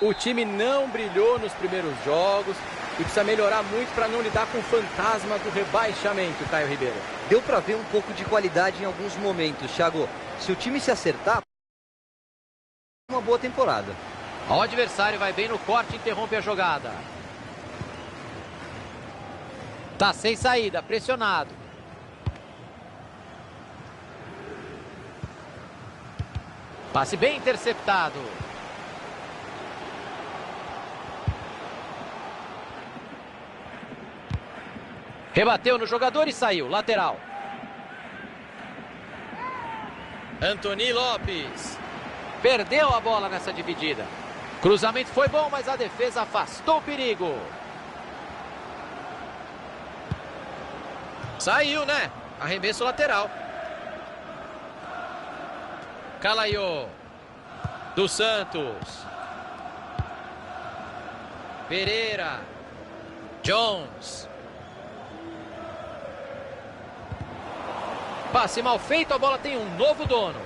O time não brilhou nos primeiros jogos e precisa melhorar muito para não lidar com o fantasma do rebaixamento, Caio Ribeiro. Deu para ver um pouco de qualidade em alguns momentos, Thiago. Se o time se acertar, uma boa temporada. O adversário vai bem no corte e interrompe a jogada. Tá sem saída, pressionado. Passe bem interceptado. Rebateu no jogador e saiu, lateral. Anthony Lopes. Perdeu a bola nessa dividida. Cruzamento foi bom, mas a defesa afastou o perigo. Saiu, né? Arremesso lateral. Calaiô. Dos Santos. Pereira. Jones. Passe mal feito, a bola tem um novo dono.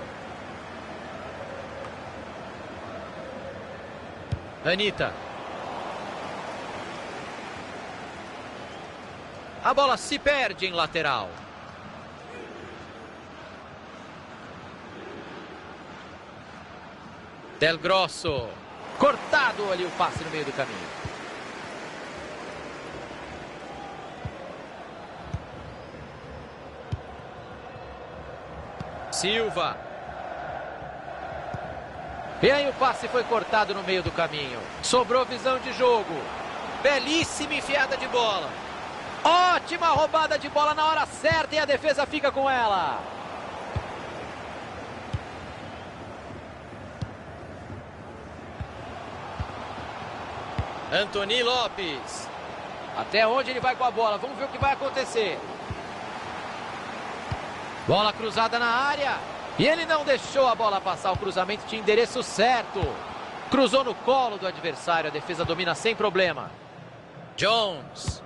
Anitta. A bola se perde em lateral. Del Grosso. Cortado ali o passe no meio do caminho. Silva. E aí o passe foi cortado no meio do caminho. Sobrou visão de jogo. Belíssima enfiada de bola. Ótima roubada de bola na hora certa e a defesa fica com ela. Anthony Lopes. Até onde ele vai com a bola? Vamos ver o que vai acontecer. Bola cruzada na área. E ele não deixou a bola passar. O cruzamento tinha endereço certo. Cruzou no colo do adversário. A defesa domina sem problema. Jones.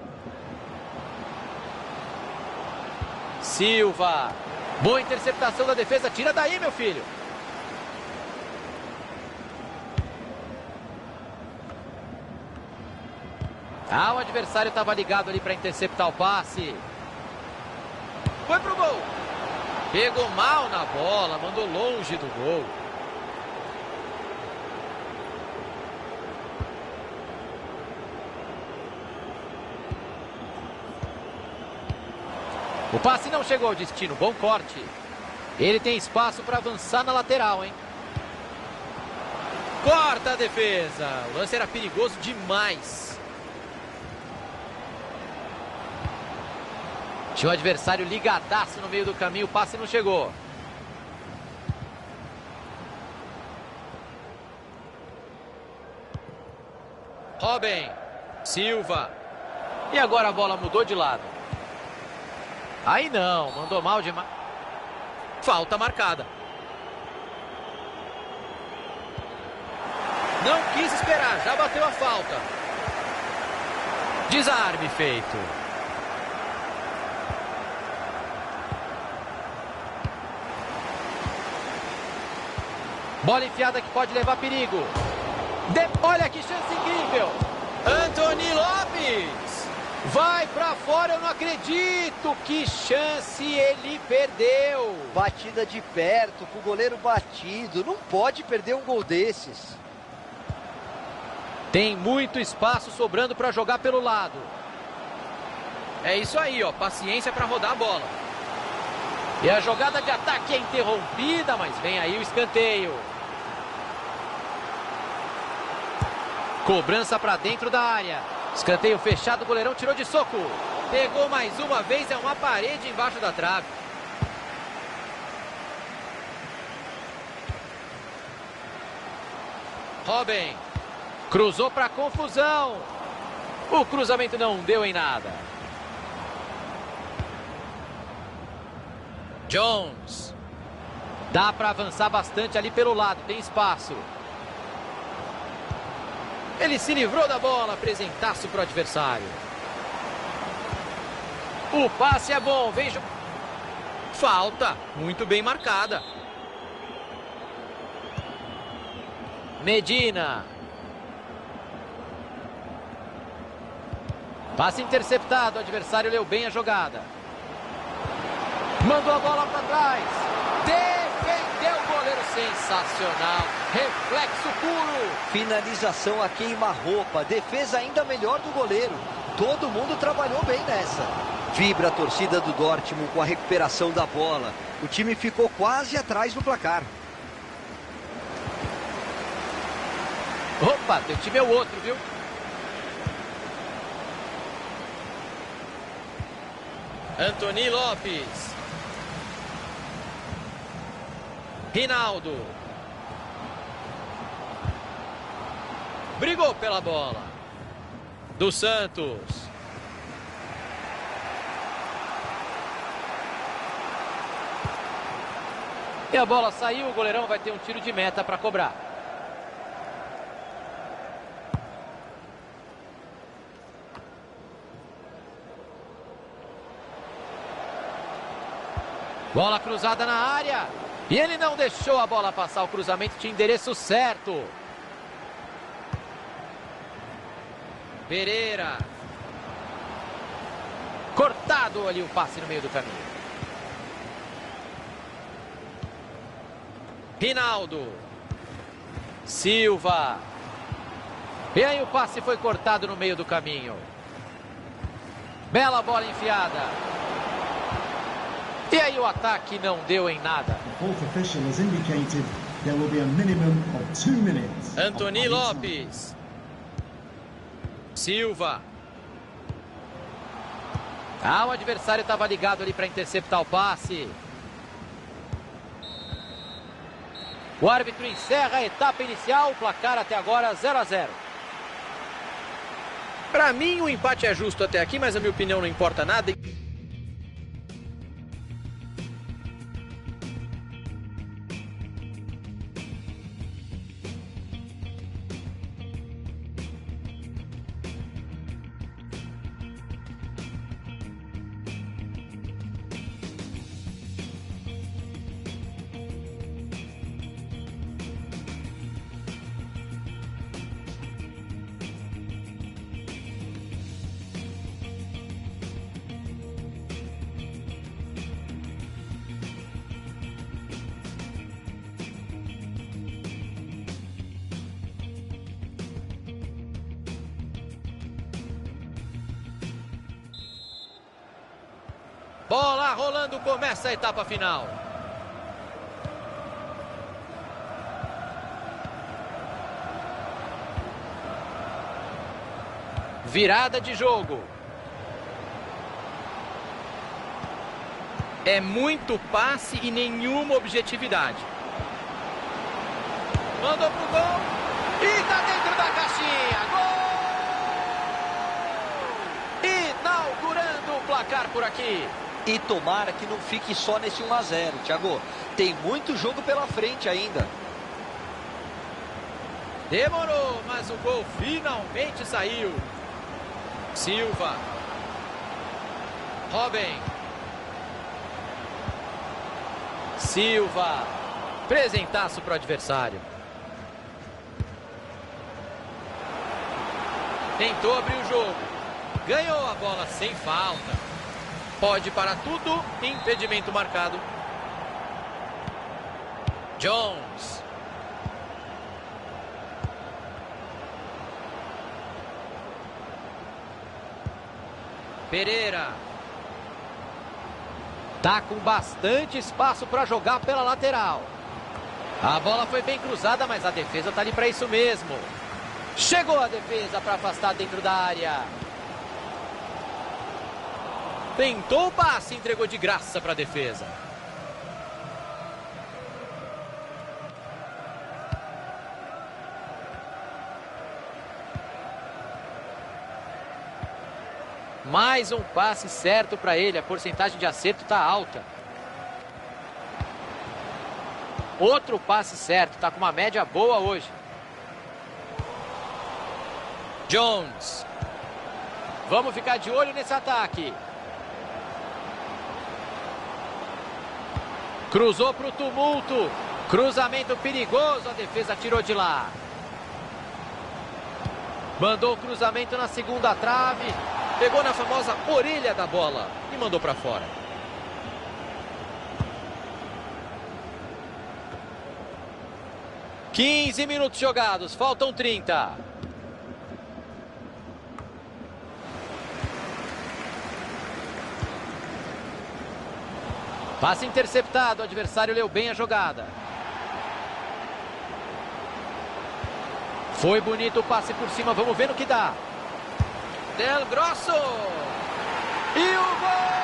Silva. Boa interceptação da defesa. Tira daí, meu filho. O adversário estava ligado ali para interceptar o passe. Foi pro gol. Pegou mal na bola, mandou longe do gol. O passe não chegou ao destino, bom corte. Ele tem espaço para avançar na lateral, hein? Corta a defesa. O lance era perigoso demais. Tinha o adversário ligadaço no meio do caminho, o passe não chegou. Robin. Silva. E agora a bola mudou de lado. Aí não, mandou mal demais. Falta marcada. Não quis esperar, já bateu a falta. Desarme feito. Bola enfiada que pode levar perigo. Olha que chance incrível. Anthony Lopes. Vai pra fora, eu não acredito. Que chance ele perdeu. Batida de perto, com o goleiro batido. Não pode perder um gol desses. Tem muito espaço sobrando para jogar pelo lado. É isso aí, ó. Paciência para rodar a bola. E a jogada de ataque é interrompida, mas vem aí o escanteio. Cobrança para dentro da área. Escanteio fechado, o goleirão tirou de soco. Pegou mais uma vez, é uma parede embaixo da trave. Robin. Cruzou para confusão. O cruzamento não deu em nada. Jones. Dá para avançar bastante ali pelo lado, tem espaço. Ele se livrou da bola, presentaço para o adversário. O passe é bom, veja. Falta, muito bem marcada. Medina. Passe interceptado, o adversário leu bem a jogada. Mandou a bola para trás. Defendeu o goleiro, sensacional. Reflexo puro. Finalização a queima-roupa. Defesa ainda melhor do goleiro. Todo mundo trabalhou bem nessa. Vibra a torcida do Dortmund com a recuperação da bola. O time ficou quase atrás no placar. Opa, teu time é o outro, viu? Anthony Lopes. Rinaldo. Brigou pela bola. Dos Santos. E a bola saiu, o goleirão vai ter um tiro de meta para cobrar. Bola cruzada na área. E ele não deixou a bola passar, o cruzamento tinha endereço certo. Pereira. Cortado ali o passe no meio do caminho. Rinaldo. Silva. E aí o passe foi cortado no meio do caminho. Bela bola enfiada. E aí o ataque não deu em nada. Anthony Lopes. Silva. O adversário estava ligado ali para interceptar o passe. O árbitro encerra a etapa inicial, o placar até agora 0 a 0. Para mim o empate é justo até aqui, mas a minha opinião não importa nada. Bola rolando, começa a etapa final. Virada de jogo. É muito passe e nenhuma objetividade. Mandou pro gol. E tá dentro da caixinha. Gol! Inaugurando o placar por aqui. E tomara que não fique só nesse 1 a 0, Thiago. Tem muito jogo pela frente ainda. Demorou, mas o gol finalmente saiu. Silva. Robin. Silva. Presentaço para o adversário. Tentou abrir o jogo. Ganhou a bola sem falta. Pode parar tudo. Impedimento marcado. Jones. Pereira. Tá com bastante espaço para jogar pela lateral. A bola foi bem cruzada, mas a defesa tá ali para isso mesmo. Chegou a defesa para afastar dentro da área. Tentou o passe, entregou de graça para a defesa. Mais um passe certo para ele, a porcentagem de acerto está alta. Outro passe certo, está com uma média boa hoje. Jones. Vamos ficar de olho nesse ataque. Cruzou para o tumulto. Cruzamento perigoso, a defesa tirou de lá. Mandou o cruzamento na segunda trave. Pegou na famosa orelha da bola e mandou para fora. "15 minutos jogados, faltam 30. Passe interceptado, o adversário leu bem a jogada. Foi bonito o passe por cima, vamos ver no que dá. Del Grosso! E o gol!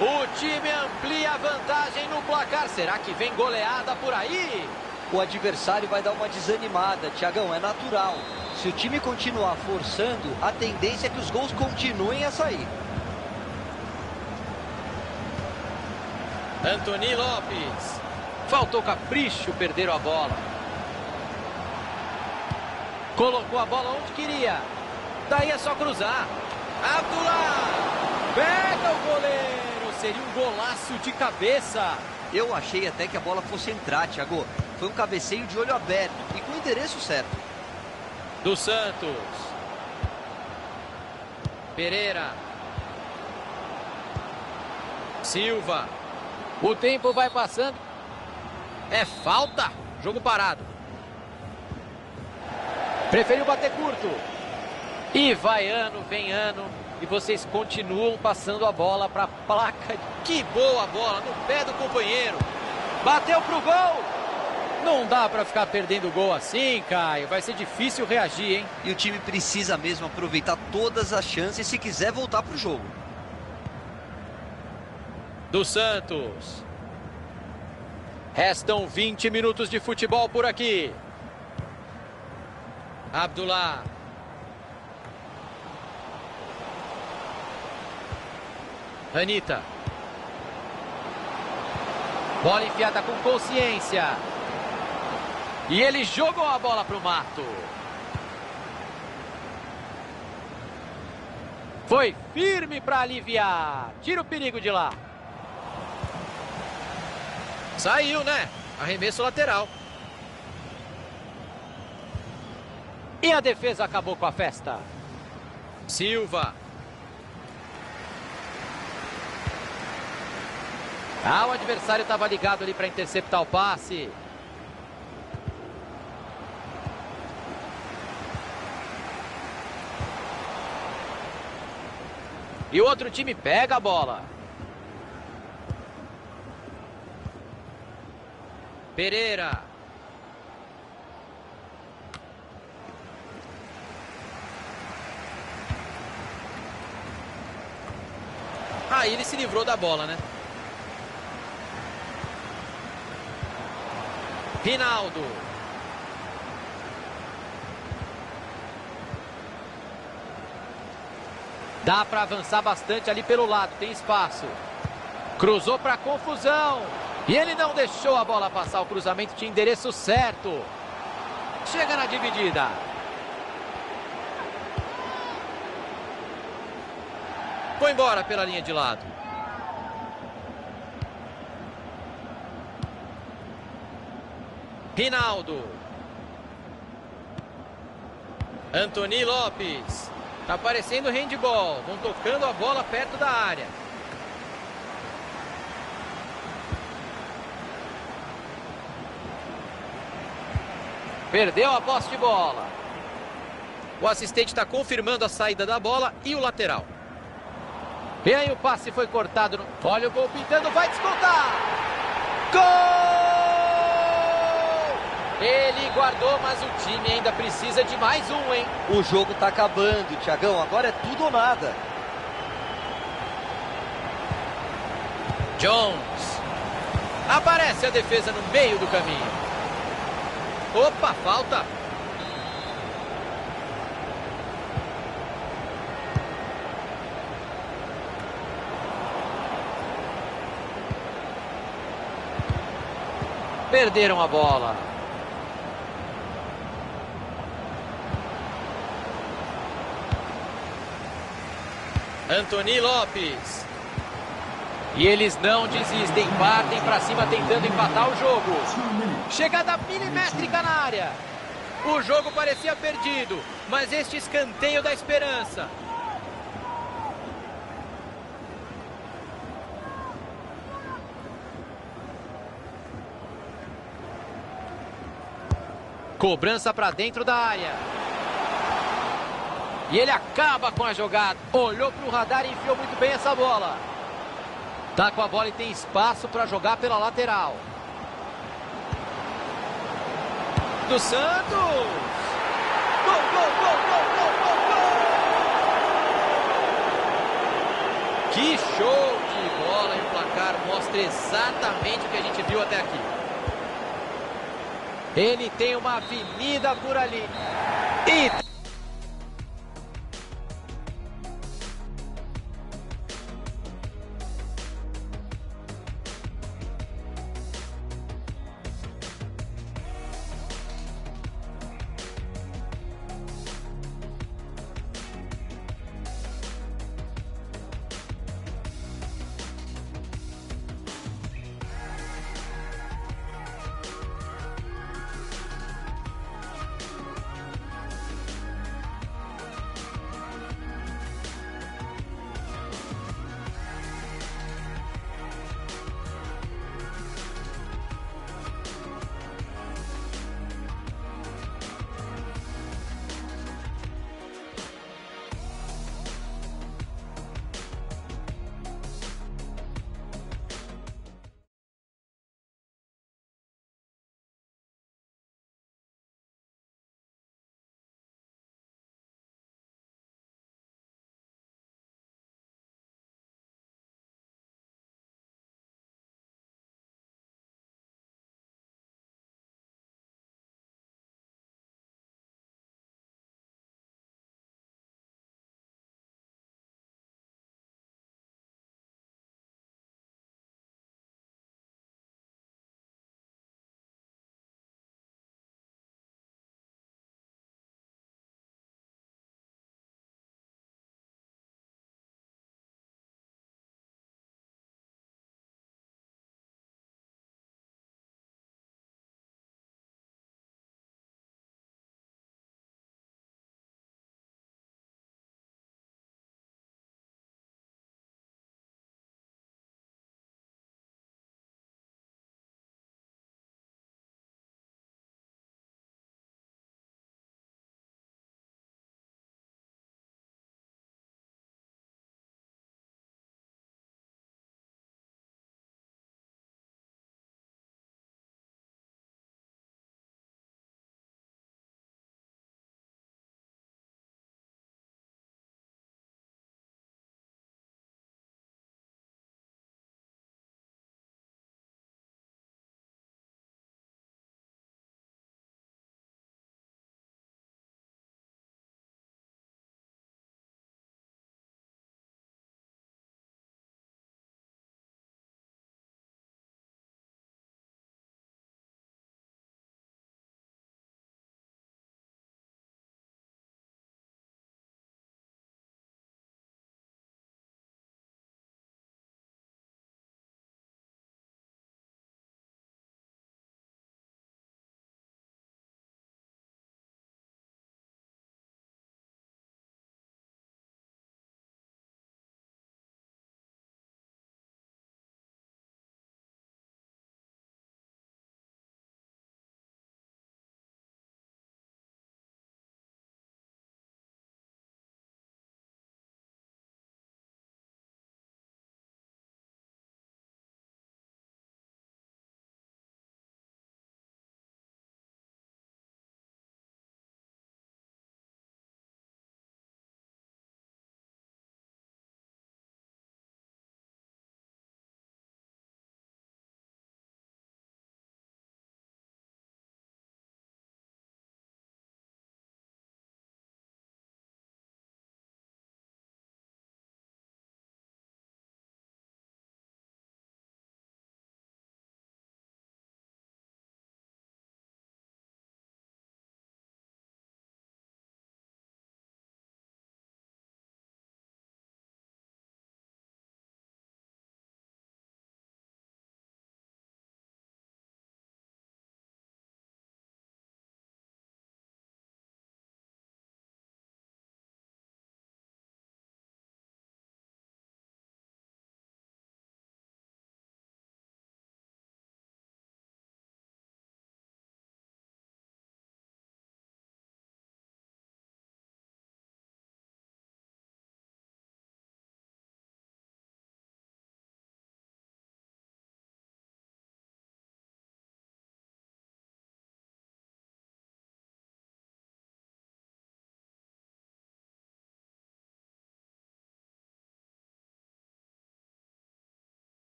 O time amplia a vantagem no placar. Será que vem goleada por aí? O adversário vai dar uma desanimada, Thiagão, é natural. Se o time continuar forçando, a tendência é que os gols continuem a sair. Anthony Lopes. Faltou capricho, perderam a bola. Colocou a bola onde queria. Daí é só cruzar. Abdullah. Pega o goleiro. Seria um golaço de cabeça. Eu achei até que a bola fosse entrar, Thiago. Foi um cabeceio de olho aberto e com o endereço certo. Dos Santos. Pereira. Silva. O tempo vai passando. É falta. Jogo parado. Preferiu bater curto. E vai ano, vem ano. E vocês continuam passando a bola para a placa. Que boa bola no pé do companheiro. Bateu pro gol. Não dá para ficar perdendo gol assim, Caio. Vai ser difícil reagir, hein? E o time precisa mesmo aproveitar todas as chances se quiser voltar pro jogo. Dos Santos. Restam 20 minutos de futebol por aqui. Abdullah. Anitta. Bola enfiada com consciência. E ele jogou a bola para o mato. Foi firme para aliviar. Tira o perigo de lá. Saiu, né? Arremesso lateral. E a defesa acabou com a festa. Silva. O adversário estava ligado ali para interceptar o passe. E o outro time pega a bola. Pereira. Aí ele se livrou da bola, né? Rinaldo. Dá para avançar bastante ali pelo lado, tem espaço. Cruzou para confusão. E ele não deixou a bola passar, o cruzamento tinha endereço certo. Chega na dividida. Foi embora pela linha de lado. Rinaldo. Anthony Lopes. Tá parecendo handball. Vão tocando a bola perto da área. Perdeu a posse de bola. O assistente está confirmando a saída da bola e o lateral. E aí o passe foi cortado. Olha o gol pintando, vai descontar. Gol! Ele guardou, mas o time ainda precisa de mais um, hein? O jogo tá acabando, Thiagão. Agora é tudo ou nada. Jones. Aparece a defesa no meio do caminho. Opa, falta. Perderam a bola. Anthony Lopes. E eles não desistem, partem para cima tentando empatar o jogo. Chegada milimétrica na área. O jogo parecia perdido, mas este escanteio dá esperança. Cobrança para dentro da área. E ele acaba com a jogada. Olhou para o radar e enfiou muito bem essa bola. Tá com a bola e tem espaço para jogar pela lateral. Do Santos! Gol, gol, gol, gol, gol, gol, gol! Que show de bola! E o placar mostra exatamente o que a gente viu até aqui. Ele tem uma avenida por ali. E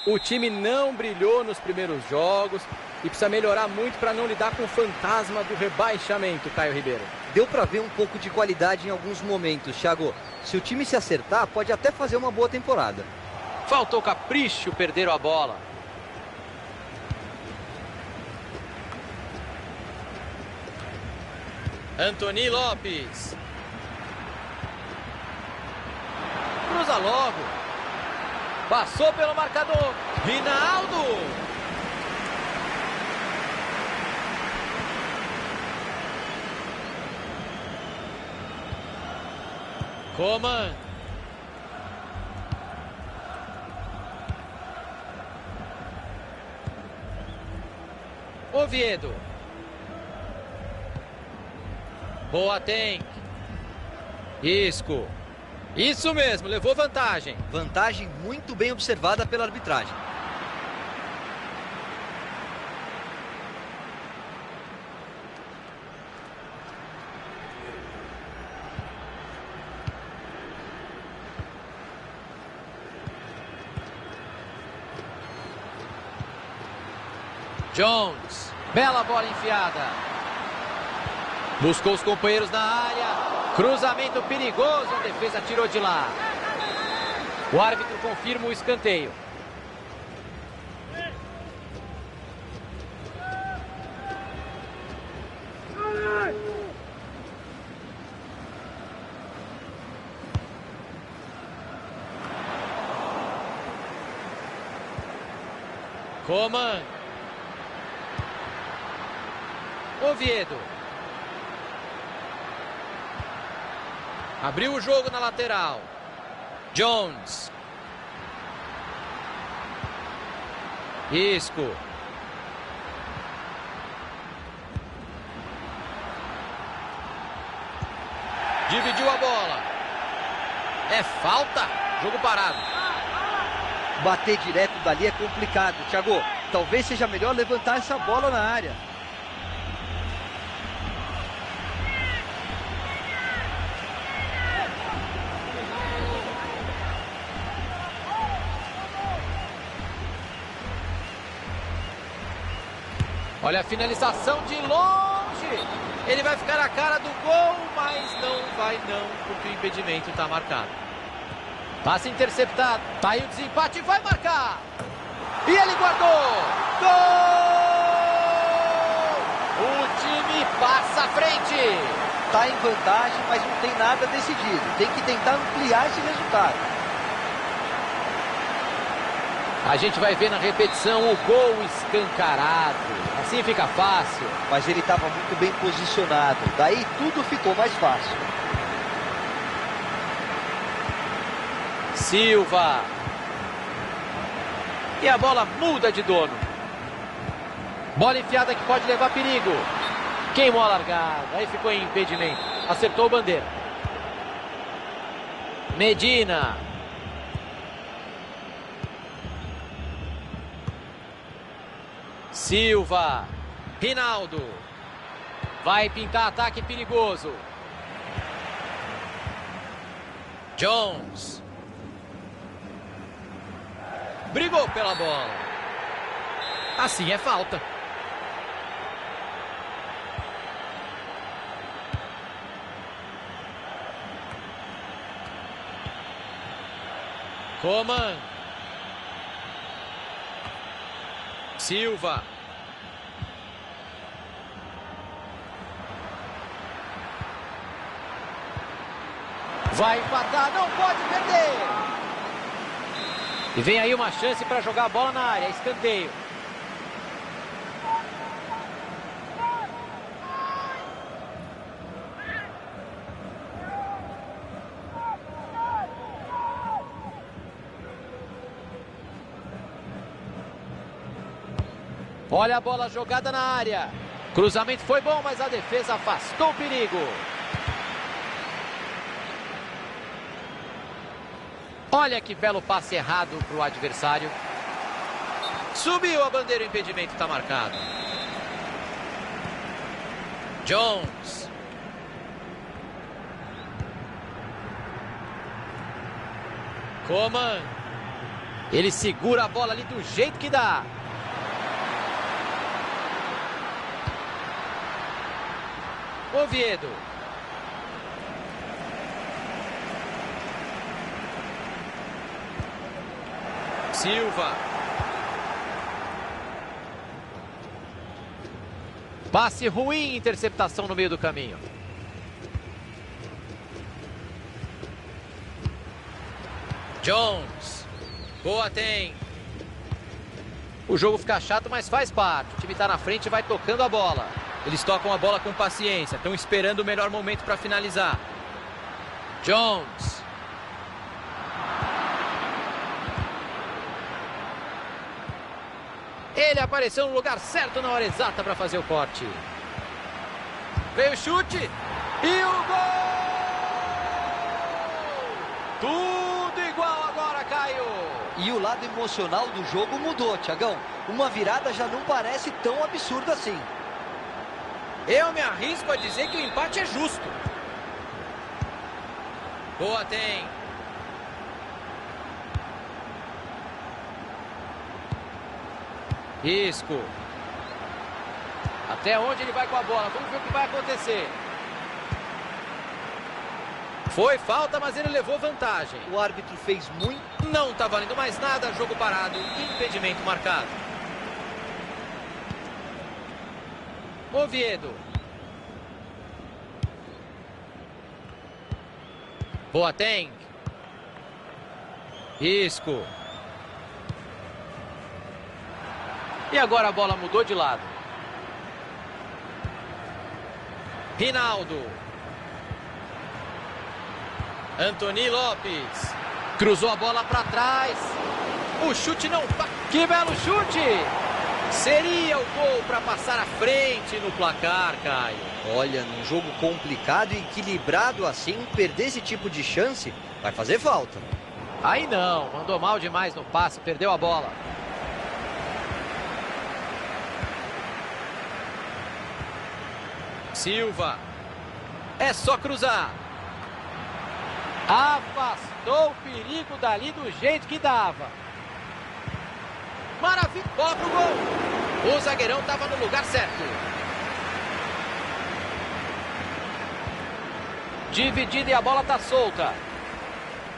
O time não brilhou nos primeiros jogos e precisa melhorar muito para não lidar com o fantasma do rebaixamento, Caio Ribeiro. Deu para ver um pouco de qualidade em alguns momentos, Thiago. Se o time se acertar, pode até fazer uma boa temporada. Faltou capricho, perderam a bola. Antony Lopes. Cruza logo. Passou pelo marcador. Rinaldo. Coman. Oviedo. Boateng. Isco. Isso mesmo, levou vantagem. Vantagem muito bem observada pela arbitragem. Jones. Bela bola enfiada. Buscou os companheiros na área. Cruzamento perigoso, a defesa tirou de lá. O árbitro confirma o escanteio. Coman. Oviedo. Abriu o jogo na lateral. Jones. Isco. Dividiu a bola. É falta. Jogo parado. Bater direto dali é complicado, Thiago. Talvez seja melhor levantar essa bola na área. Olha a finalização de longe. Ele vai ficar na cara do gol, mas não vai não, porque o impedimento está marcado. Passe interceptado. Tá aí o desempate, vai marcar. E ele guardou. Gol! O time passa à frente. Tá em vantagem, mas não tem nada decidido. Tem que tentar ampliar esse resultado. A gente vai ver na repetição o gol escancarado. Assim fica fácil. Mas ele estava muito bem posicionado. Daí tudo ficou mais fácil. Silva. E a bola muda de dono. Bola enfiada que pode levar perigo. Queimou a largada. Aí ficou em impedimento. Acertou o bandeira. Medina. Silva. Rinaldo. Vai pintar ataque perigoso. Jones. Brigou pela bola. Assim é falta. Coman. Silva. Vai empatar, não pode perder. E vem aí uma chance para jogar a bola na área, escanteio. Olha a bola jogada na área. Cruzamento foi bom, mas a defesa afastou o perigo. Olha que belo passe errado para o adversário. Subiu a bandeira, o impedimento está marcado. Jones. Coman. Ele segura a bola ali do jeito que dá. Oviedo. Silva. Passe ruim, interceptação no meio do caminho. Jones. Boateng. O jogo fica chato, mas faz parte. O time está na frente e vai tocando a bola. Eles tocam a bola com paciência, estão esperando o melhor momento para finalizar. Jones. Ele apareceu no lugar certo na hora exata para fazer o corte. Veio o chute e o gol! Tudo igual agora, Caio. E o lado emocional do jogo mudou, Thiagão. Uma virada já não parece tão absurda assim. Eu me arrisco a dizer que o empate é justo. Boateng. Isco. Até onde ele vai com a bola? Vamos ver o que vai acontecer. Foi falta, mas ele levou vantagem. O árbitro fez muito. Não tá valendo mais nada, jogo parado, impedimento marcado. Oviedo. Boateng. Isco. E agora a bola mudou de lado. Rinaldo. Antony Lopes. Cruzou a bola para trás. O chute não... Que belo chute! Seria o gol para passar à frente no placar, Caio. Olha, num jogo complicado e equilibrado assim, perder esse tipo de chance vai fazer falta. Aí não, mandou mal demais no passe, perdeu a bola. Silva. É só cruzar. Afastou o perigo dali do jeito que dava. Maravilha, bola pro gol. O zagueirão estava no lugar certo. Dividida e a bola tá solta.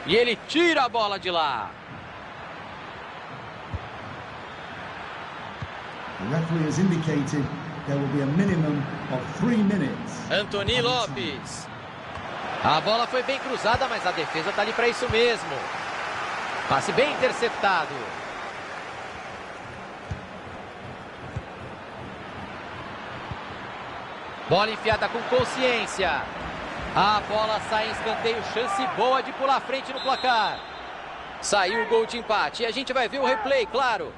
E ele tira a bola de lá. The referee has indicated there will be a minimum of 3 minutes. Antony Lopes. A bola foi bem cruzada, mas a defesa tá ali para isso mesmo. Passe bem interceptado. Bola enfiada com consciência. A bola sai em escanteio, chance boa de pular à frente no placar. Saiu o gol de empate e a gente vai ver o replay, claro.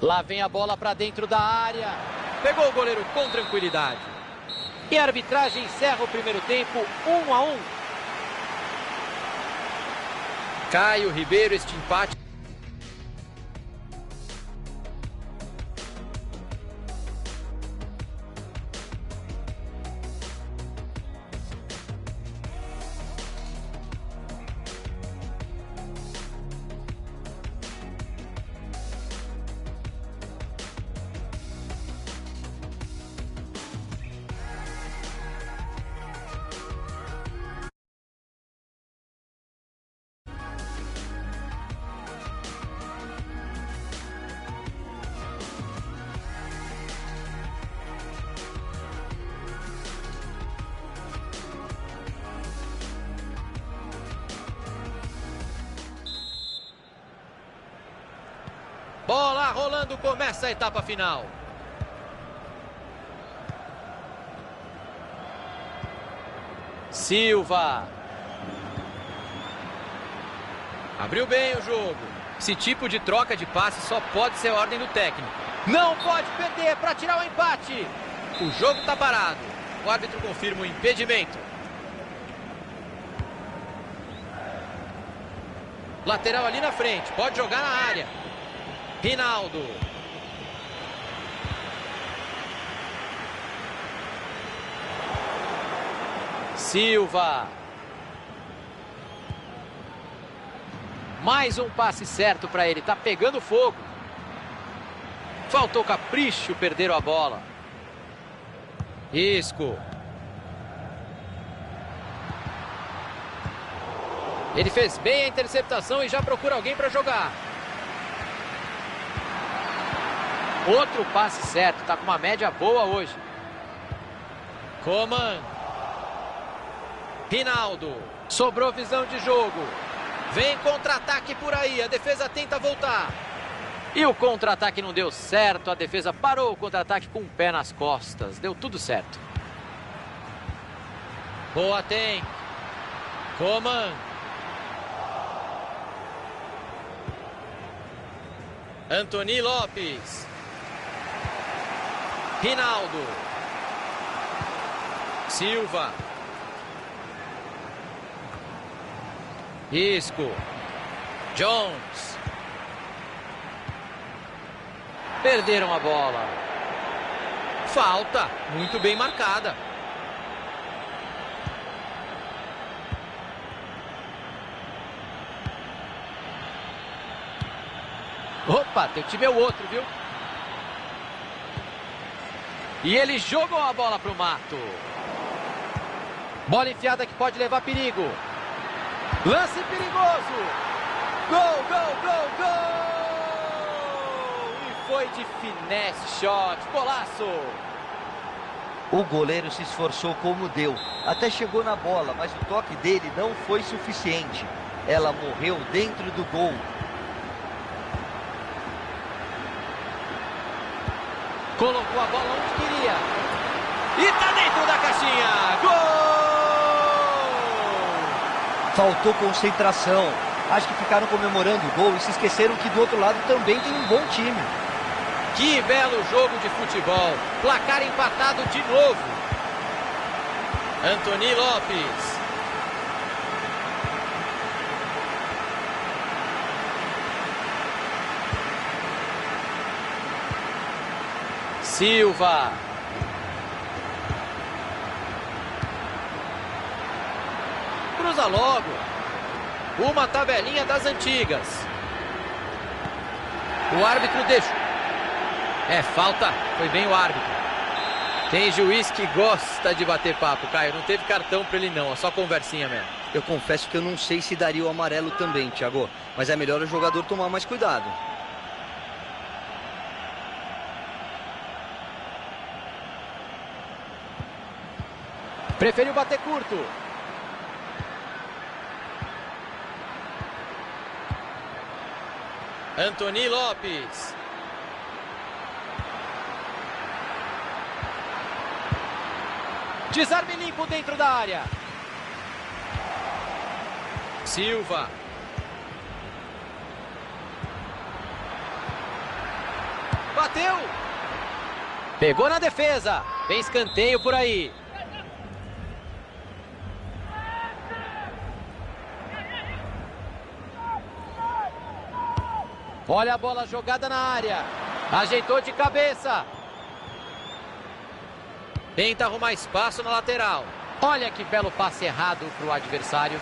Lá vem a bola para dentro da área. Pegou o goleiro com tranquilidade. E a arbitragem encerra o primeiro tempo 1-1. Caio Ribeiro, este empate. Bola rolando, começa a etapa final. Silva. Abriu bem o jogo. Esse tipo de troca de passe só pode ser ordem do técnico. Não pode perder para tirar o empate. O jogo está parado. O árbitro confirma o impedimento. Lateral ali na frente, pode jogar na área. Rinaldo. Silva. Mais um passe certo para ele. Tá pegando fogo. Faltou capricho, perderam a bola. Isco. Ele fez bem a interceptação e já procura alguém para jogar. Outro passe certo. Tá com uma média boa hoje. Coman. Rinaldo. Sobrou visão de jogo. Vem contra-ataque por aí. A defesa tenta voltar. E o contra-ataque não deu certo. A defesa parou o contra-ataque com o pé nas costas. Deu tudo certo. Boa, tem. Coman. Anthony Lopes. Rinaldo. Silva. Isco. Jones. Perderam a bola. Falta. Muito bem marcada. Opa, teu time é o outro, viu? E ele jogou a bola pro mato. Bola enfiada que pode levar perigo. Lance perigoso. Gol, gol, gol, gol! E foi de finesse shot. Golaço. O goleiro se esforçou como deu. Até chegou na bola, mas o toque dele não foi suficiente. Ela morreu dentro do gol. Colocou a bola onde queria. E tá dentro da caixinha. Gol! Faltou concentração. Acho que ficaram comemorando o gol e se esqueceram que do outro lado também tem um bom time. Que belo jogo de futebol. Placar empatado de novo. Anthony Lopes. Silva. Cruza logo. Uma tabelinha das antigas. O árbitro deixa. É falta. Foi bem o árbitro. Tem juiz que gosta de bater papo, Caio. Não teve cartão pra ele não. É só conversinha mesmo. Eu confesso que eu não sei se daria o amarelo também, Thiago. Mas é melhor o jogador tomar mais cuidado. Preferiu bater curto. Anthony Lopes. Desarme limpo dentro da área. Silva. Bateu. Pegou na defesa. Tem escanteio por aí. Olha a bola jogada na área. Ajeitou de cabeça. Tenta arrumar espaço na lateral. Olha que belo passe errado para o adversário.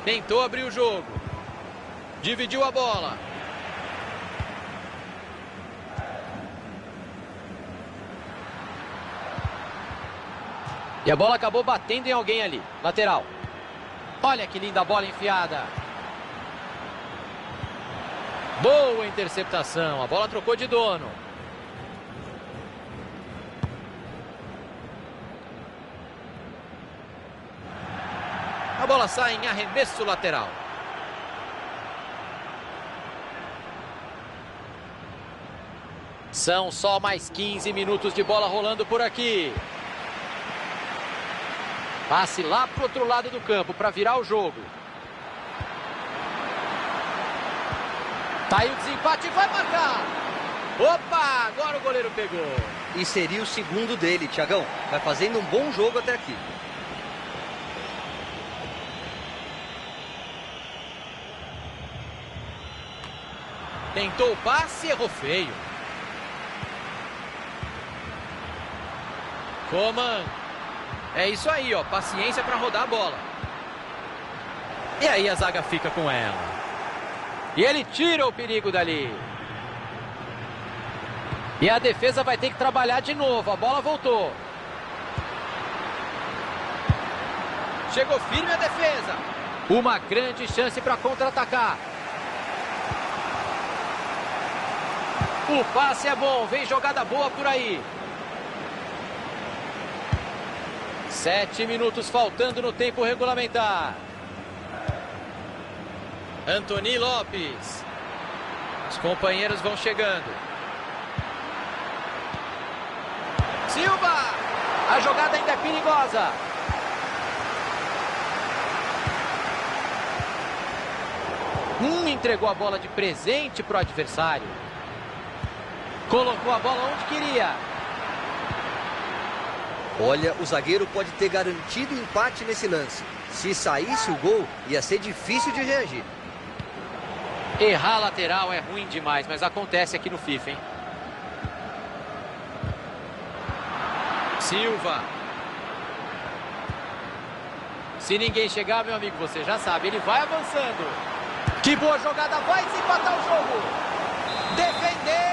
Tentou abrir o jogo. Dividiu a bola. E a bola acabou batendo em alguém ali. Lateral. Olha que linda bola enfiada. Boa interceptação. A bola trocou de dono. A bola sai em arremesso lateral. São só mais 15 minutos de bola rolando por aqui. Passe lá pro outro lado do campo para virar o jogo. Tá aí o desempate e vai marcar. Opa, agora o goleiro pegou. E seria o segundo dele, Thiagão. Vai fazendo um bom jogo até aqui. Tentou o passe e errou feio. Coman. É isso aí, ó. Paciência para rodar a bola. E aí a zaga fica com ela. E ele tira o perigo dali. E a defesa vai ter que trabalhar de novo. A bola voltou. Chegou firme a defesa. Uma grande chance para contra-atacar. O passe é bom. Vem jogada boa por aí. 7 minutos faltando no tempo regulamentar. Anthony Lopes. Os companheiros vão chegando. Silva. A jogada ainda é perigosa. Entregou a bola de presente para o adversário. Colocou a bola onde queria. Olha, o zagueiro pode ter garantido empate nesse lance. Se saísse o gol, ia ser difícil de reagir. Errar a lateral é ruim demais, mas acontece aqui no FIFA, hein? Silva. Se ninguém chegar, meu amigo, você já sabe, ele vai avançando. Que boa jogada, vai desempatar o jogo. Defendeu!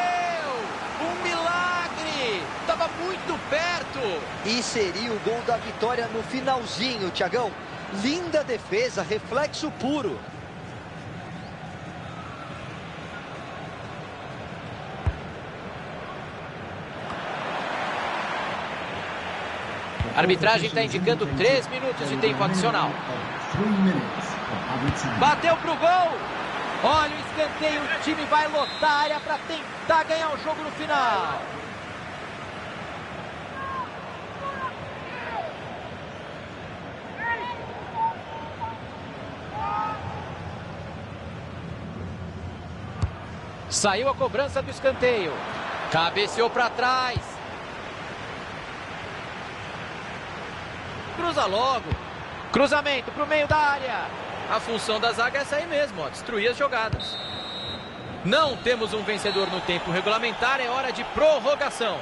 Um milagre! Estava muito perto. E seria o gol da vitória no finalzinho, Thiagão. Linda defesa, reflexo puro. A arbitragem está indicando 3 minutos de tempo adicional. Bateu pro gol. Olha o escanteio, o time vai lotar a área para tentar ganhar o jogo no final. Saiu a cobrança do escanteio. Cabeceou para trás. Cruza logo. Cruzamento para o meio da área. A função da zaga é essa aí mesmo, ó, destruir as jogadas. Não temos um vencedor no tempo regulamentar, é hora de prorrogação.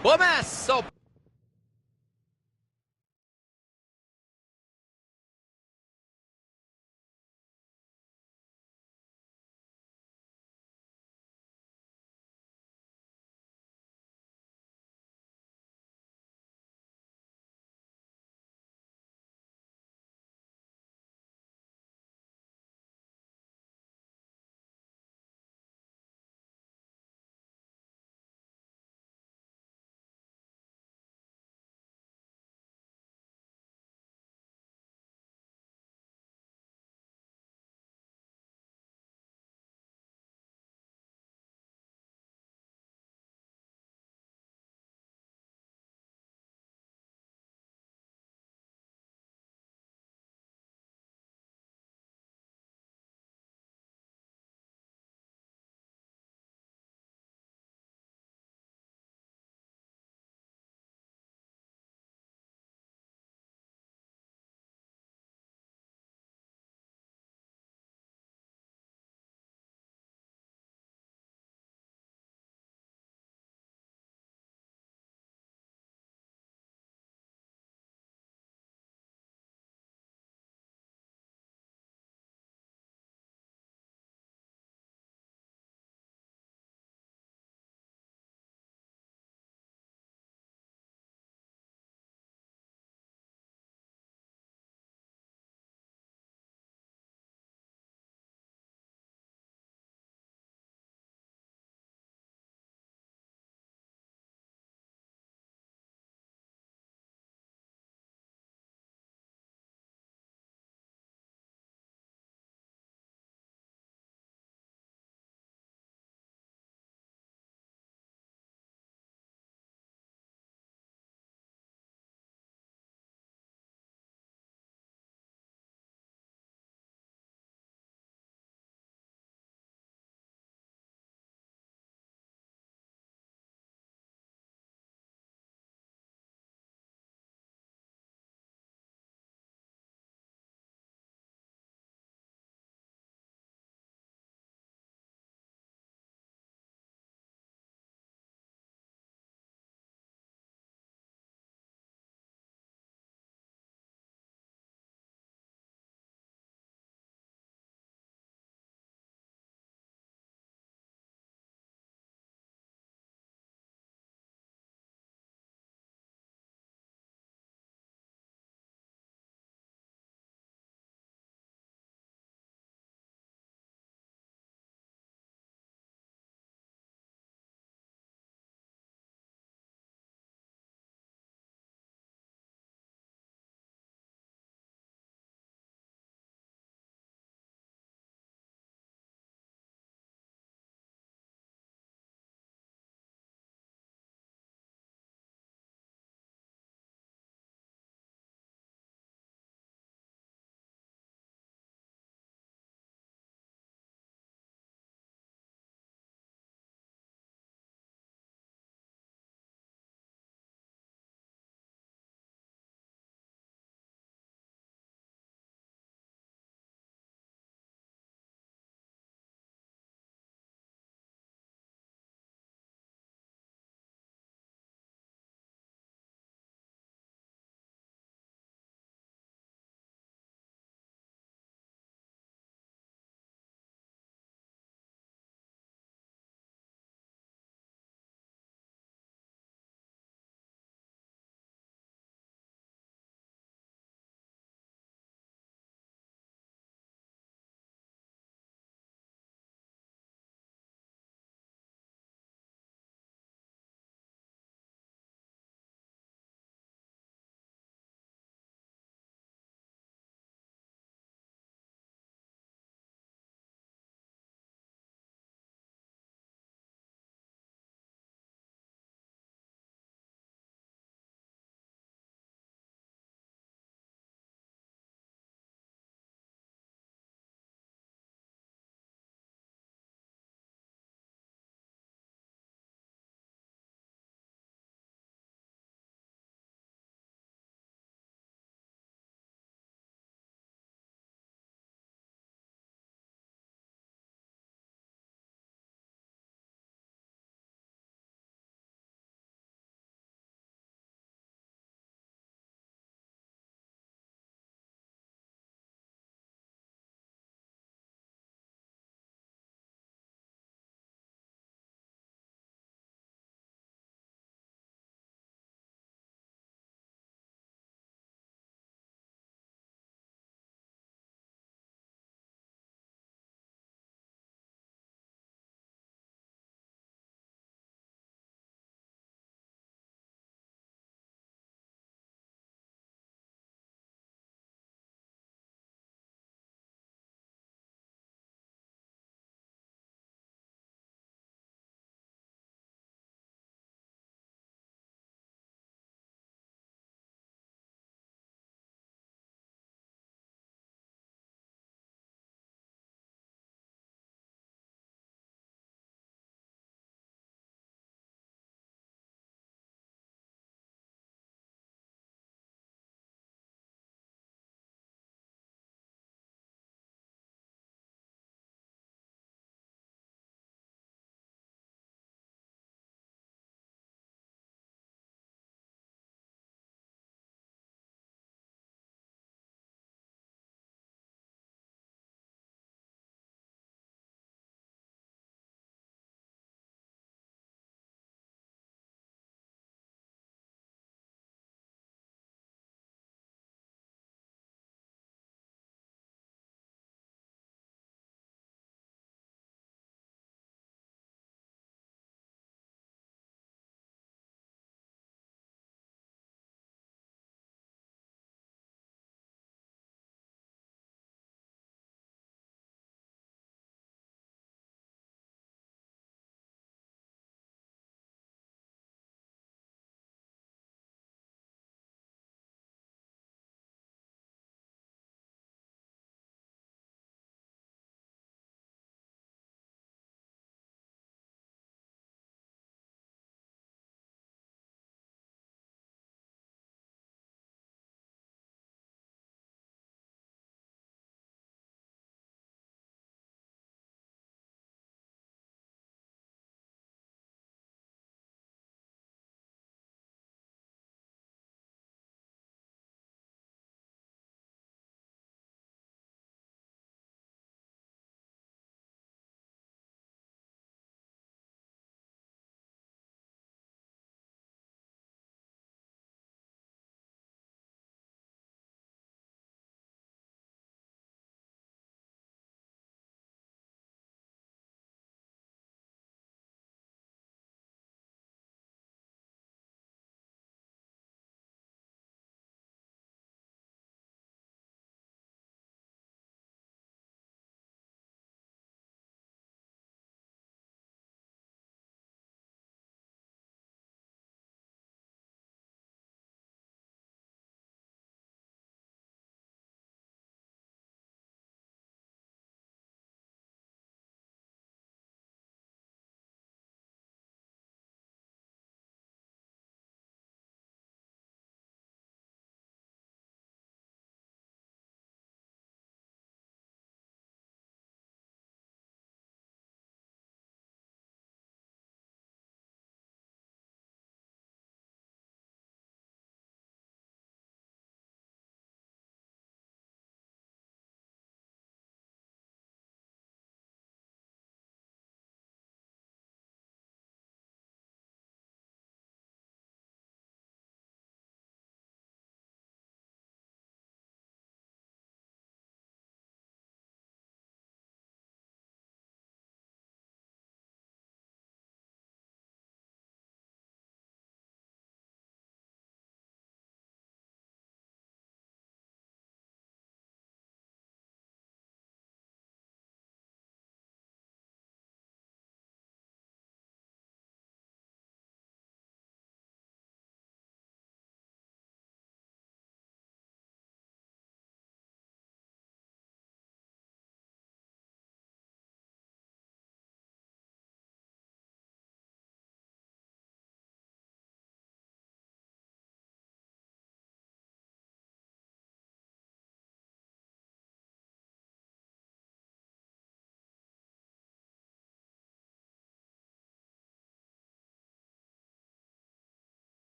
Começa o